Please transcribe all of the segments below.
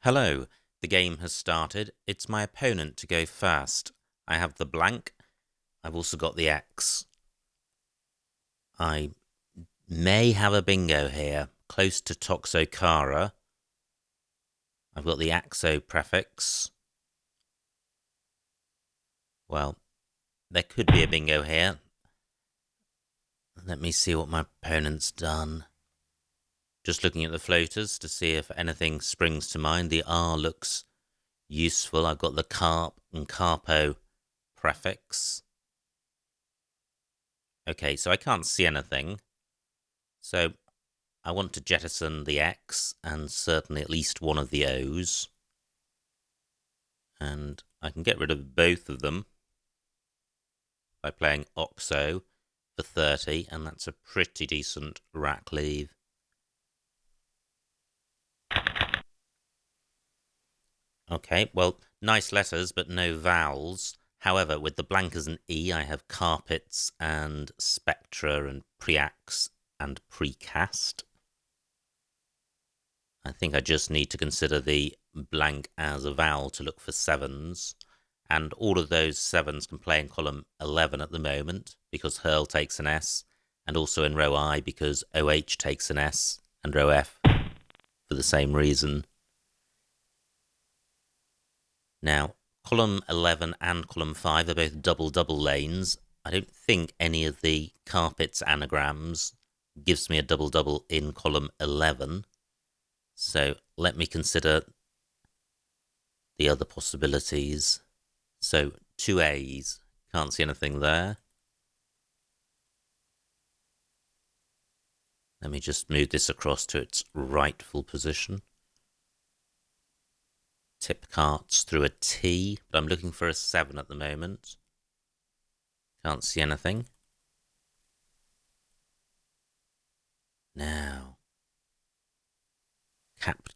Hello, the game has started. It's my opponent to go first. I have the blank. I've also got the X. I may have a bingo here, close to Toxocara. I've got the Axo prefix. Well, there could be a bingo here. Let me see what my opponent's done. Just looking at the floaters to see if anything springs to mind. The R looks useful. I've got the carp and carpo prefix. Okay, so I can't see anything. So I want to jettison the X and certainly at least one of the O's. And I can get rid of both of them by playing Oxo for 30, and that's a pretty decent rack leave. Okay, well, nice letters, but no vowels. However, with the blank as an E, I have carpets and spectra and preax and precast. I think I just need to consider the blank as a vowel to look for sevens. And all of those sevens can play in column 11 at the moment because Hurl takes an S, and also in row I because OH takes an S, and row F for the same reason. Now, column 11 and column 5 are both double lanes. I don't think any of the carpets anagrams gives me a double in column 11. So let me consider the other possibilities. So 2 A's, can't see anything there. Let me just move this across to its rightful position. Tip carts through a T, but I'm looking for a 7 at the moment. Can't see anything. Now,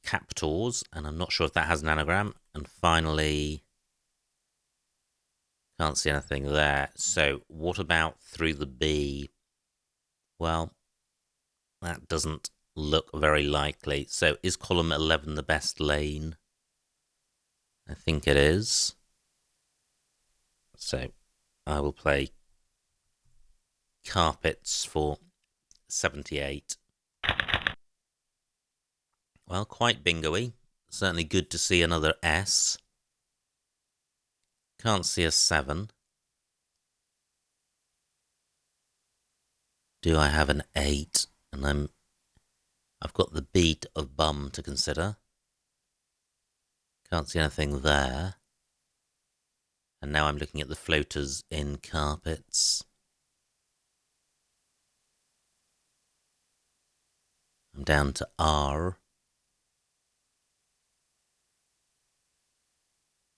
captors, and I'm not sure if that has an anagram. And finally, can't see anything there. So what about through the B? Well, that doesn't look very likely. So is column 11 the best lane? I think it is. So I will play carpets for 78. Well, quite bingo-y. Certainly good to see another S. Can't see a 7. Do I have an 8? And I've got the beat of bum to consider. Can't see anything there. And now I'm looking at the floaters in carpets. I'm down to R.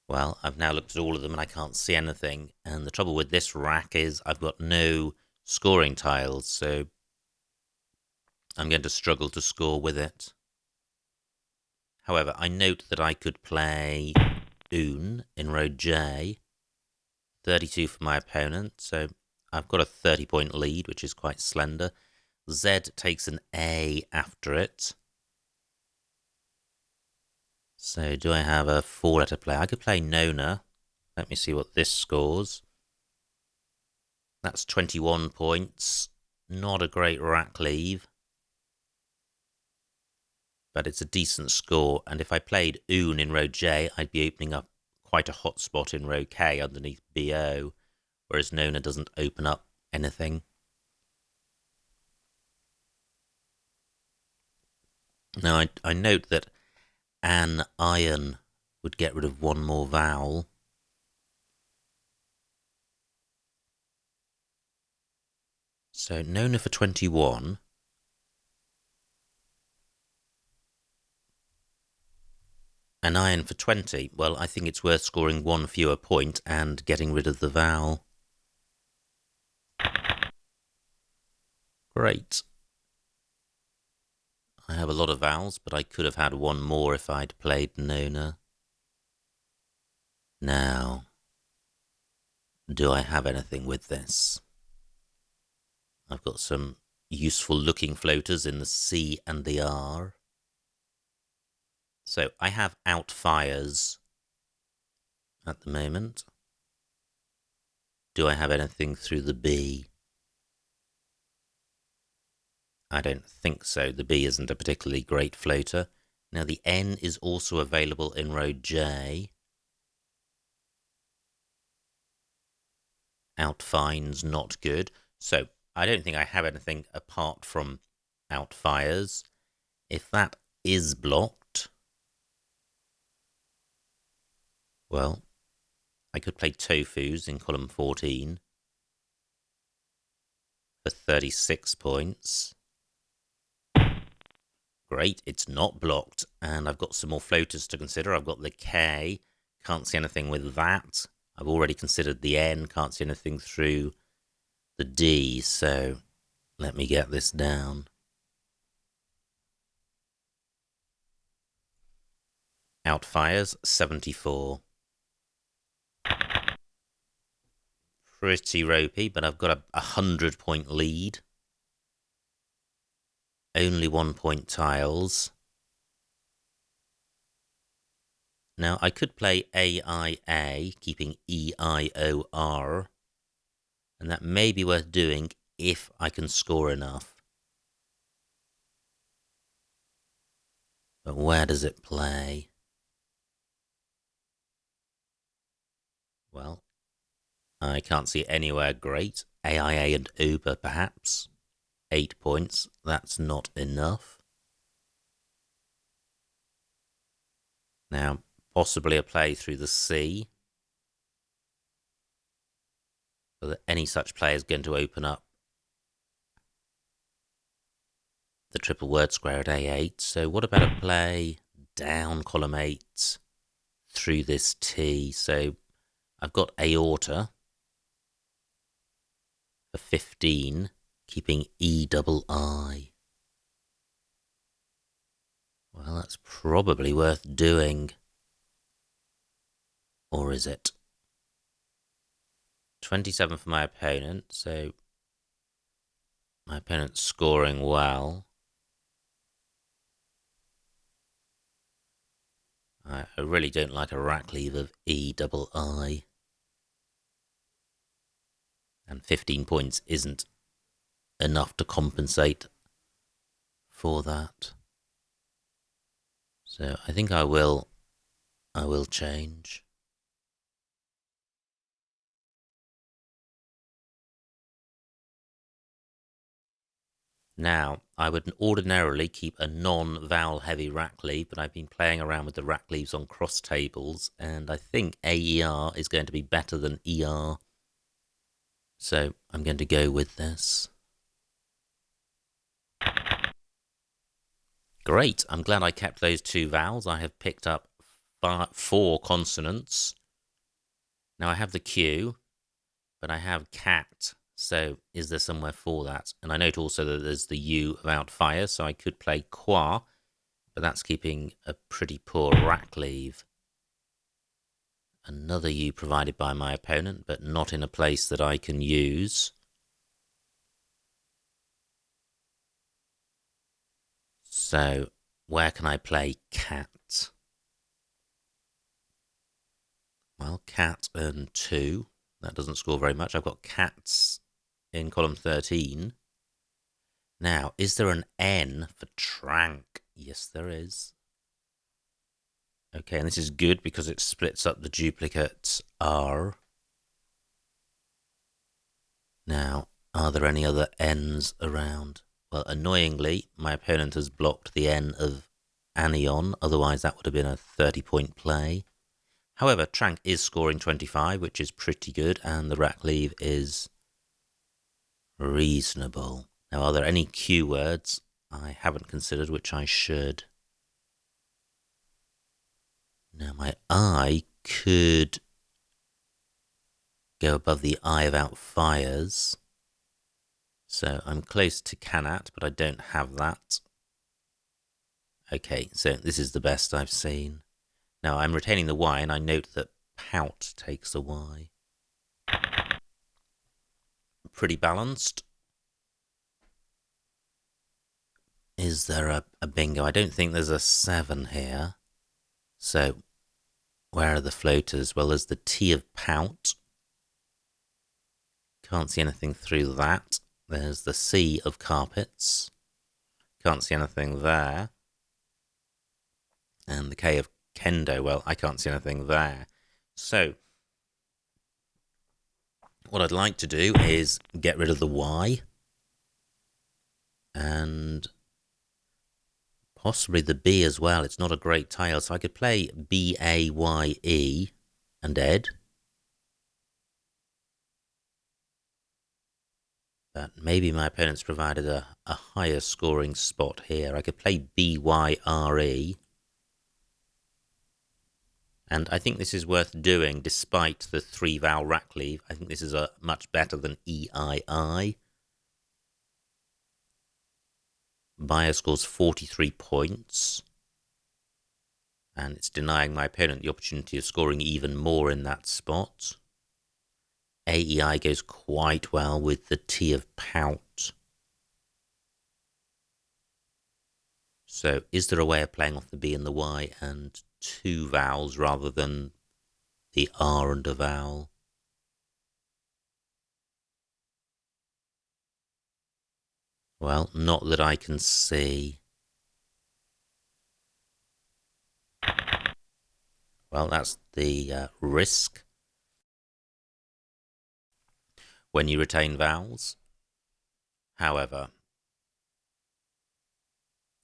Well, I've now looked at all of them and I can't see anything. And the trouble with this rack is I've got no scoring tiles, so I'm going to struggle to score with it. However, I note that I could play Un in row J, 32 for my opponent, so I've got a 30-point lead, which is quite slender. Z takes an A after it. So do I have a 4-letter play? I could play Nona. Let me see what this scores. That's 21 points. Not a great rack leave, but it's a decent score. And if I played Un in row J, I'd be opening up quite a hot spot in row K underneath BO, whereas Nona doesn't open up anything. Now, I note that an iron would get rid of one more vowel. So Nona for 21. An iron for 20. Well, I think it's worth scoring one fewer point and getting rid of the vowel. Great. I have a lot of vowels, but I could have had one more if I'd played Nona. Now, do I have anything with this? I've got some useful looking floaters in the C and the R. So I have outfires at the moment. Do I have anything through the B? I don't think so. The B isn't a particularly great floater. Now the N is also available in row J. Outfines not good. So I don't think I have anything apart from outfires. If that is blocked, well, I could play tofus in column 14 for 36 points. Great, it's not blocked, and I've got some more floaters to consider. I've got the K, can't see anything with that. I've already considered the N, can't see anything through the D, so let me get this down. Outfires, 74. Pretty ropey, but I've got a 100-point lead. Only 1-point tiles. Now, I could play AIA, keeping EIOR, and that may be worth doing if I can score enough. But where does it play? Well, I can't see anywhere great. AIA and Uber, perhaps. 8 points, that's not enough. Now, possibly a play through the C. Whether any such play is going to open up the triple word square at A8. So what about a play down column 8 through this T? So I've got aorta for 15, keeping EII. Well, that's probably worth doing. Or is it? 27 for my opponent, so my opponent's scoring well. I really don't like a rack leave of EII. And 15 points isn't enough to compensate for that. So I think I will change. Now, I would ordinarily keep a non-vowel heavy rack leave, but I've been playing around with the rack leaves on cross tables, and I think AER is going to be better than ER. So I'm going to go with this. Great, I'm glad I kept those 2 vowels. I have picked up 4 consonants. Now I have the Q, but I have cat. So is there somewhere for that? And I note also that there's the U of outfire, so I could play qua, but that's keeping a pretty poor rack leave. Another U provided by my opponent, but not in a place that I can use. So where can I play cat? Well, cat and 2. That doesn't score very much. I've got cats in column 13. Now, is there an N for trank? Yes, there is. Okay, and this is good because it splits up the duplicate R. Now, are there any other N's around? Well, annoyingly, my opponent has blocked the N of anion, otherwise that would have been a 30-point play. However, trank is scoring 25, which is pretty good, and the rack leave is reasonable. Now, are there any Q words I haven't considered, which I should? Now, my I could go above the I of outfires. So I'm close to cannat, but I don't have that. Okay, so this is the best I've seen. Now, I'm retaining the Y, and I note that pout takes the Y. Pretty balanced. Is there a bingo? I don't think there's a 7 here. So, where are the floaters? Well, there's the T of pout. Can't see anything through that. There's the C of carpets. Can't see anything there. And the K of kendo. Well, I can't see anything there. So, what I'd like to do is get rid of the Y. And possibly the B as well. It's not a great tile. So I could play B-A-Y-E and Ed. But maybe my opponent's provided a higher scoring spot here. I could play B-Y-R-E. And I think this is worth doing despite the 3-vowel rack leave. I think this is much better than E-I-I. Buyer scores 43 points. And it's denying my opponent the opportunity of scoring even more in that spot. AEI goes quite well with the T of pout. So is there a way of playing off the B and the Y and 2 vowels rather than the R and a vowel? Well, not that I can see. Well, that's the risk when you retain vowels. However,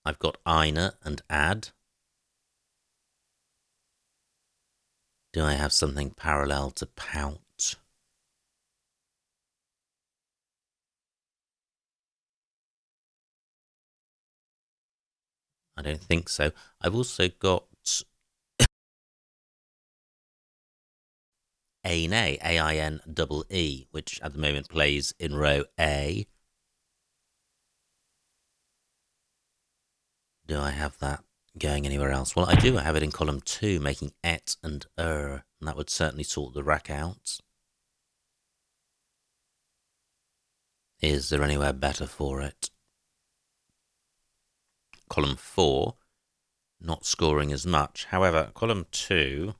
I've got eine and add. Do I have something parallel to pout? I don't think so. I've also got Aine, A-I-N-E-E, which at the moment plays in row A. Do I have that going anywhere else? Well, I do. I have it in column 2, making et and and that would certainly sort the rack out. Is there anywhere better for it? Column 4, not scoring as much. However, column 2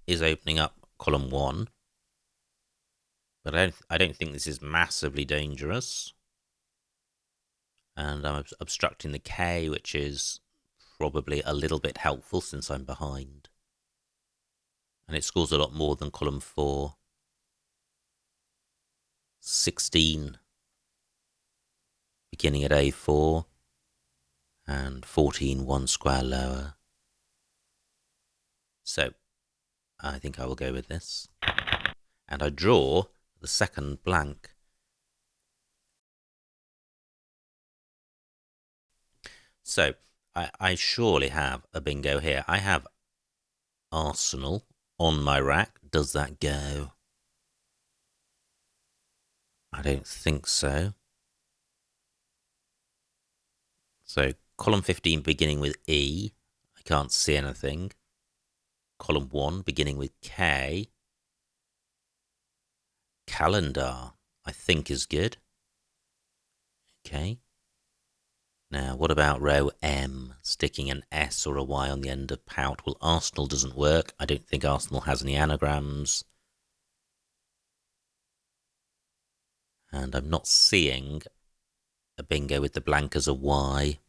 is opening up column 1. But I don't think this is massively dangerous. And I'm obstructing the K, which is probably a little bit helpful since I'm behind. And it scores a lot more than column 4. 16 beginning at A4 and 14 one square lower. So I think I will go with this. And I draw the second blank. So I surely have a bingo here. I have Arsenal on my rack. Does that go? I don't think so. So column 15 beginning with E. I can't see anything. Column 1 beginning with K. Calendar, I think, is good. Okay. Now, what about row M, sticking an S or a Y on the end of pout? Well, Arsenal doesn't work. I don't think Arsenal has any anagrams. And I'm not seeing a bingo with the blank as a Y.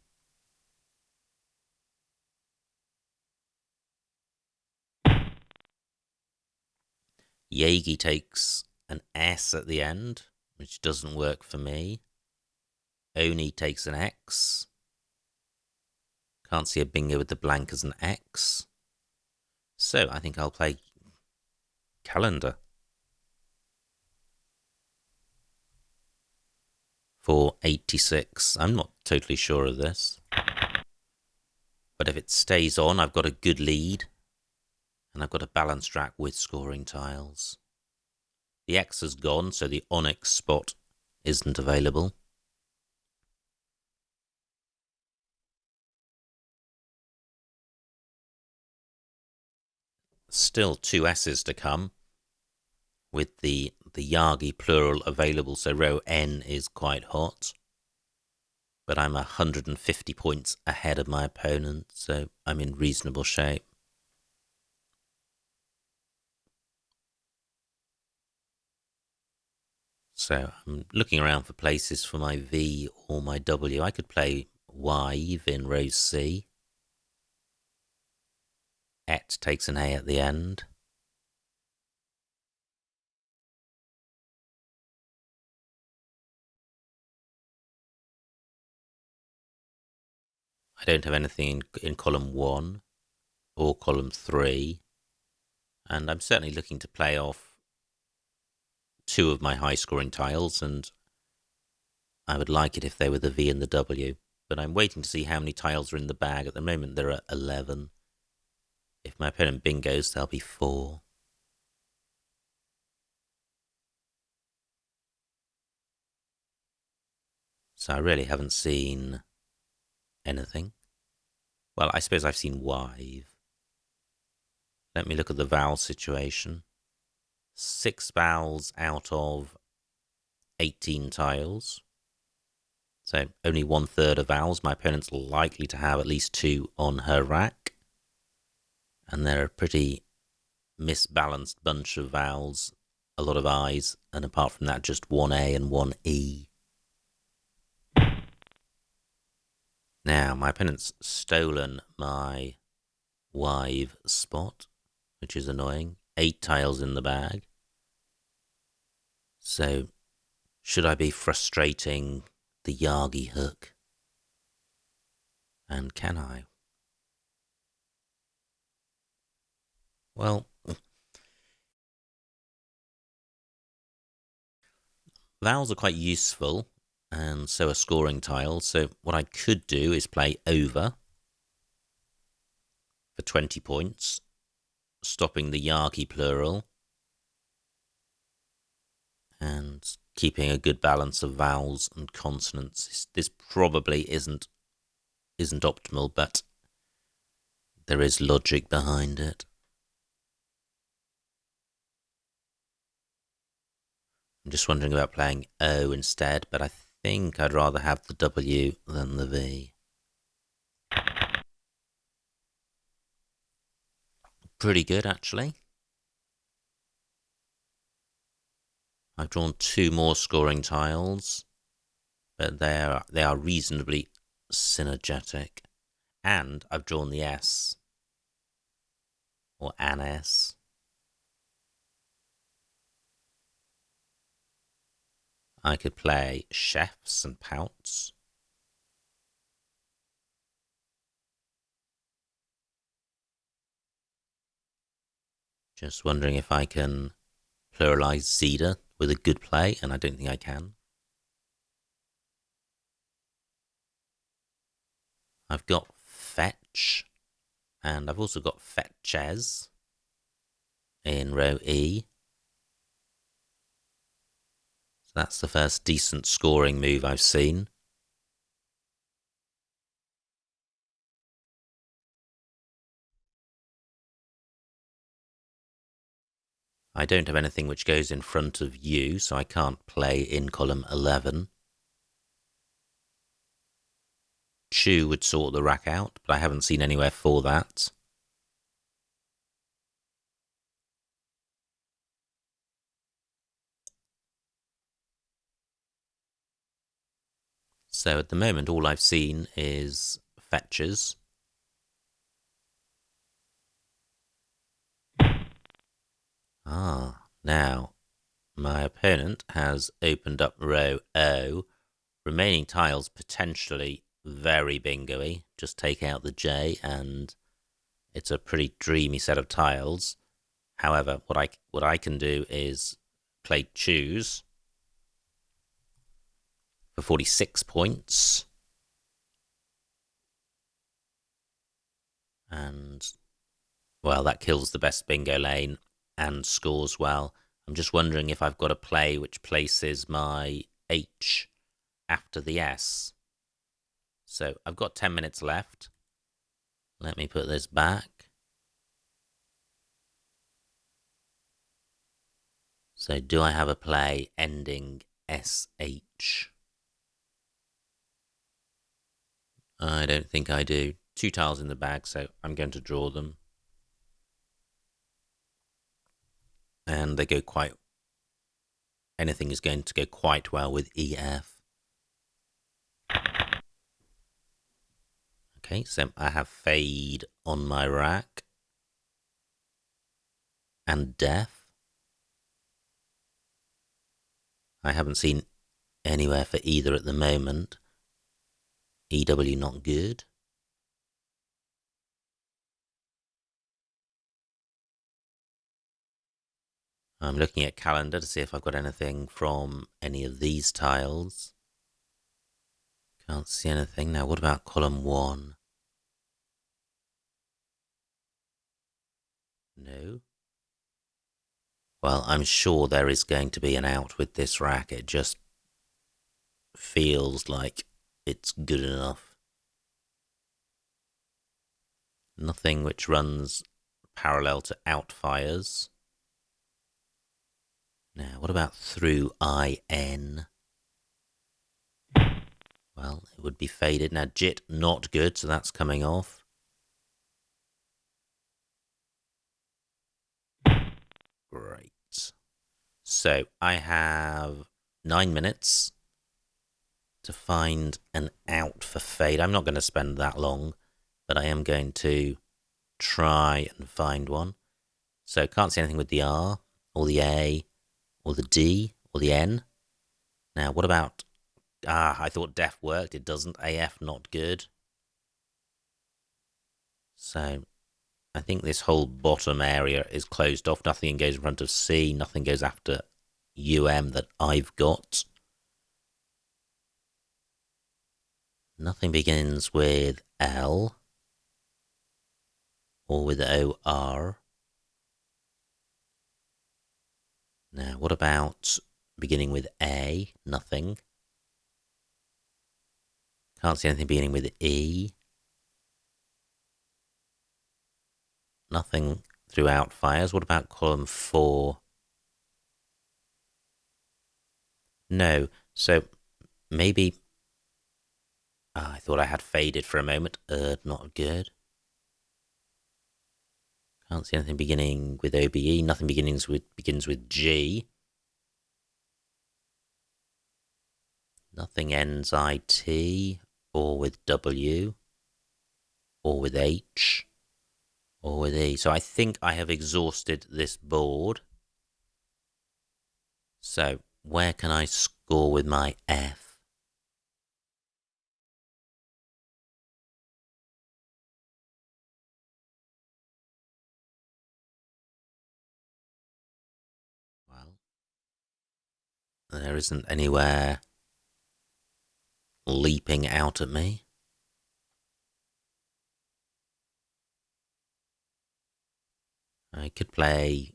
Yagi takes an S at the end, which doesn't work for me. Oni takes an X. Can't see a bingo with the blank as an X. So I think I'll play calendar for 86. I'm not totally sure of this. But if it stays on, I've got a good lead. And I've got a balanced rack with scoring tiles. The X has gone, so the onyx spot isn't available. Still 2 S's to come with the Yagi plural available, so row N is quite hot. But I'm 150 points ahead of my opponent, so I'm in reasonable shape. So I'm looking around for places for my V or my W. I could play Y in row C. Et takes an A at the end. I don't have anything in column 1 or column 3. And I'm certainly looking to play off 2 of my high-scoring tiles, and I would like it if they were the V and the W. But I'm waiting to see how many tiles are in the bag. At the moment, there are 11. If my opponent bingos, there'll be 4. So I really haven't seen anything. Well, I suppose I've seen Y. Let me look at the vowel situation. 6 vowels out of 18 tiles. So only 1/3 of vowels. My opponent's likely to have at least 2 on her rack. And they're a pretty misbalanced bunch of vowels. A lot of I's, and apart from that, just 1 A and 1 E. Now, my opponent's stolen my Y spot, which is annoying. 8 tiles in the bag. So, should I be frustrating the Yagi hook? And can I? Well, vowels are quite useful, and so are scoring tiles. So what I could do is play over for 20 points, stopping the Yagi plural, and keeping a good balance of vowels and consonants. This probably isn't optimal, but there is logic behind it. I'm just wondering about playing O instead, but I think I'd rather have the W than the V. Pretty good, actually. I've drawn 2 more scoring tiles, but they are reasonably synergetic. And I've drawn the S, or an S. I could play chefs and pouts. Just wondering if I can pluralize Zeta with a good play, and I don't think I can. I've got fetch, and I've also got fetches in row E. So that's the first decent scoring move I've seen. I don't have anything which goes in front of U, so I can't play in column 11. Chu would sort the rack out, but I haven't seen anywhere for that. So at the moment, all I've seen is fetches. Now my opponent has opened up row O. Remaining tiles potentially very bingo-y. Just take out the J and it's a pretty dreamy set of tiles. However, what I can do is play choose for 46 points. And, well, that kills the best bingo lane and scores well. I'm just wondering if I've got a play which places my H after the S. So I've got 10 minutes left. Let me put this back. So do I have a play ending SH? I don't think I do. 2 tiles in the bag, so I'm going to draw them. And they go quite anything is going to go quite well with EF. Okay, so I have fade on my rack and death. I haven't seen anywhere for either at the moment. EW not good. I'm looking at calendar to see if I've got anything from any of these tiles. Can't see anything. Now, what about column 1? No. Well, I'm sure there is going to be an out with this rack. It just feels like it's good enough. Nothing which runs parallel to outfires. Now, what about through IN? Well, it would be faded. Now, JIT, not good, so that's coming off. Great. So, I have 9 minutes to find an out for fade. I'm not going to spend that long, but I am going to try and find one. So, can't see anything with the R, or the A, or the D, or the N. Now, what about... I thought def worked. It doesn't. AF, not good. So, I think this whole bottom area is closed off. Nothing goes in front of C. Nothing goes after UM that I've got. Nothing begins with L. Or with OR. Now, what about beginning with A? Nothing. Can't see anything beginning with E. Nothing throughout fires. What about column 4? No. So maybe... I thought I had faded for a moment. Not good. Can't see anything beginning with OBE. Nothing begins with G. Nothing ends IT or with W or with H or with E. So I think I have exhausted this board. So where can I score with my F? Well, there isn't anywhere leaping out at me. I could play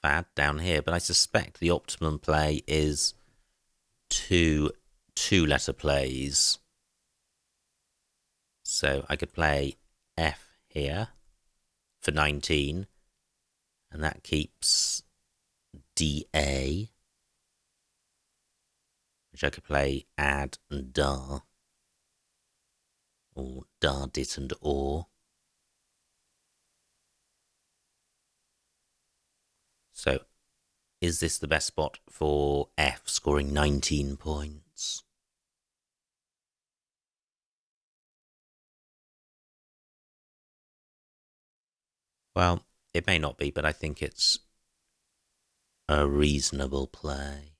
fad down here, but I suspect the optimum play is two-letter plays. So I could play F here for 19, and that keeps DA, which I could play add and dar, or dar, dit and or. So is this the best spot for F, scoring 19 points? Well, it may not be, but I think it's a reasonable play.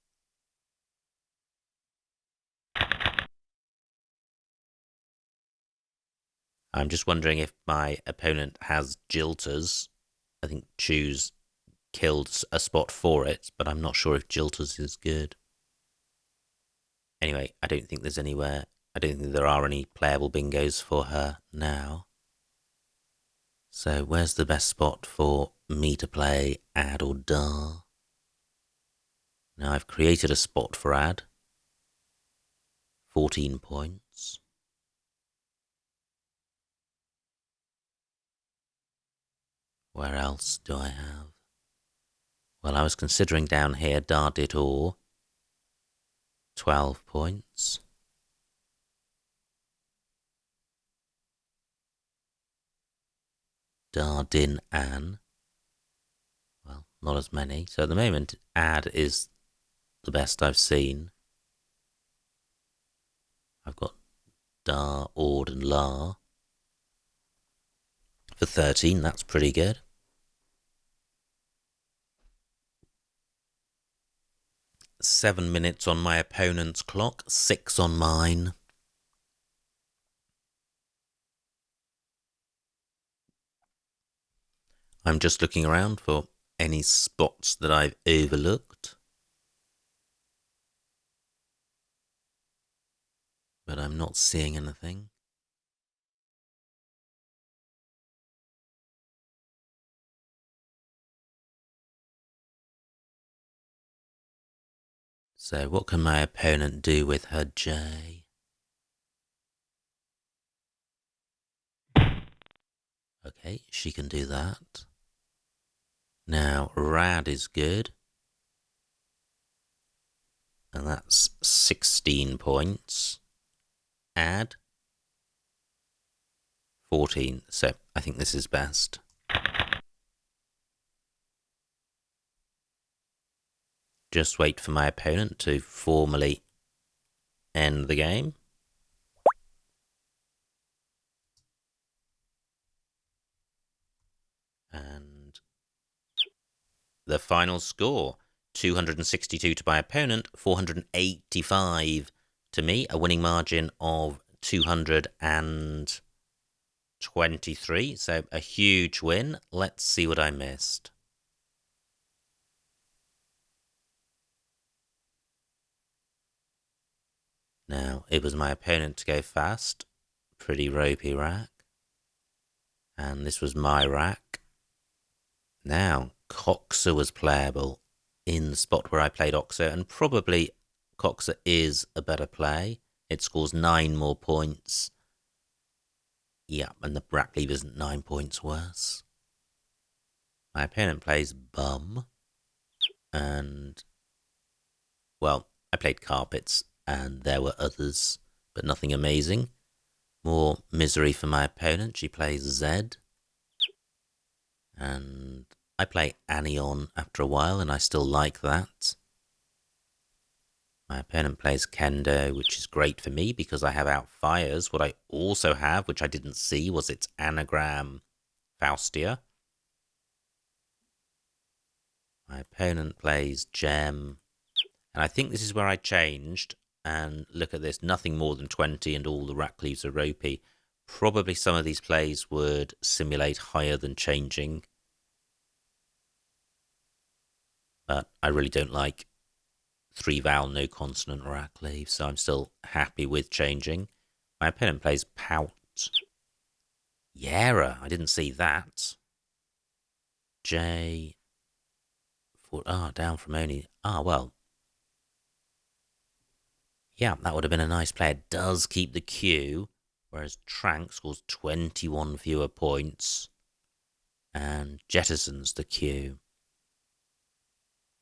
I'm just wondering if my opponent has jilters. I think choose killed a spot for it, but I'm not sure if jilters is good. Anyway, I don't think there's anywhere... I don't think there are any playable bingos for her now. So where's the best spot for me to play add or dar? Now I've created a spot for add. 14 points. Where else do I have? Well, I was considering down here dar, dit, or. 12 points. Dar, din, an. Well, not as many. So at the moment, add is the best I've seen. I've got da, ord, and la. For 13, that's pretty good. Seven minutes on my opponent's clock, 6 on mine. I'm just looking around for any spots that I've overlooked. But I'm not seeing anything. So what can my opponent do with her J? Okay, she can do that. Now, rad is good. And that's 16 points. Add 14. So I think this is best. Just wait for my opponent to formally end the game. And the final score, 262 to my opponent, 485 to me, a winning margin of 223. So a huge win. Let's see what I missed. Now, it was my opponent to go fast. Pretty ropey rack. And this was my rack. Now, Coxer was playable in the spot where I played Oxer, and probably Coxer is a better play. It scores 9 more points. Yeah, and the rack leave isn't 9 points worse. My opponent plays Bum. And, well, I played Carpets, and there were others, but nothing amazing. More misery for my opponent. She plays Z. And I play Anion after a while, and I still like that. My opponent plays Kendo, which is great for me because I have Outfires. What I also have, which I didn't see, was its anagram Faustia. My opponent plays Gem. And I think this is where I changed. And look at this, nothing more than 20 and all the rack leaves are ropey. Probably some of these plays would simulate higher than changing. But I really don't like 3 vowel, no consonant rack leaves, so I'm still happy with changing. My opponent plays Pout. Yara, I didn't see that. J. Down from only. Well. Yeah, that would have been a nice play. It does keep the Q, whereas Trank scores 21 fewer points and jettisons the Q.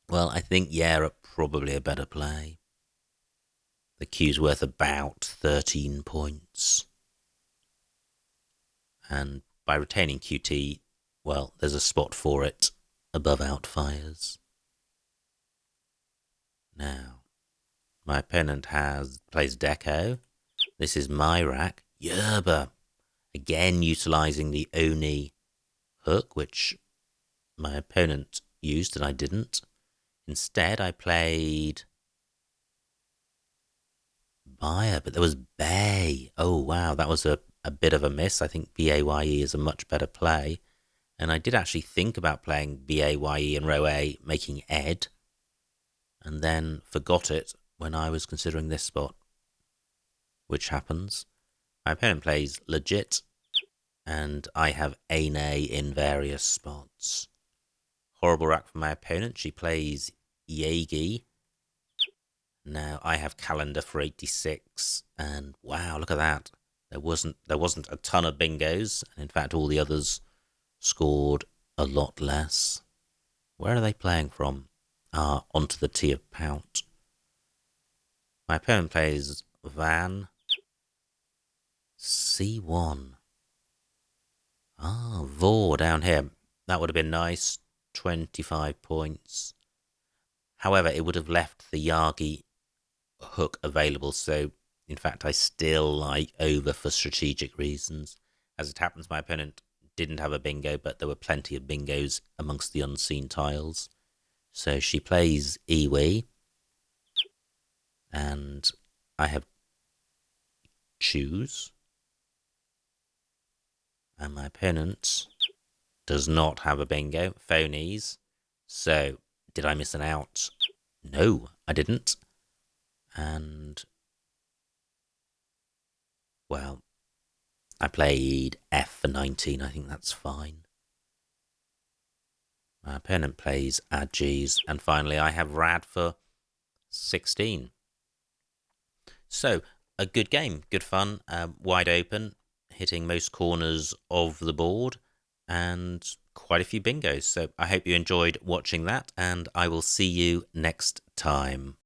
Well, I think Yara probably a better play. The Q's worth about 13 points. And by retaining QT, well, there's a spot for it above Outfires. Now, my opponent plays Deco. This is my rack. Yerba. Again, utilising the Oni hook, which my opponent used and I didn't. Instead, I played Bayer, but there was Bay. Oh, wow, that was a bit of a miss. I think BAYE is a much better play. And I did actually think about playing BAYE and row A, making Ed, and then forgot it when I was considering this spot, which happens. My opponent plays Legit, and I have Ane in various spots. Horrible rack for my opponent. She plays Yagi. Now I have Calendar for 86, and wow, look at that. There wasn't a ton of bingos, and in fact all the others scored a lot less. Where are they playing from? Onto the T of Pout. My opponent plays Van. C1. Vor down here. That would have been nice. 25 points. However, it would have left the Yagi hook available, so in fact I still like over for strategic reasons. As it happens, my opponent didn't have a bingo, but there were plenty of bingos amongst the unseen tiles. So she plays Iwi, and I have choose, and my opponent does not have a bingo, phonies. So did I miss an out? No, I didn't. And well, I played F for 19. I think that's fine. My opponent plays Adgies, and finally I have Rad for 16. So a good game, good fun, wide open, hitting most corners of the board, and quite a few bingos. So I hope you enjoyed watching that, and I will see you next time.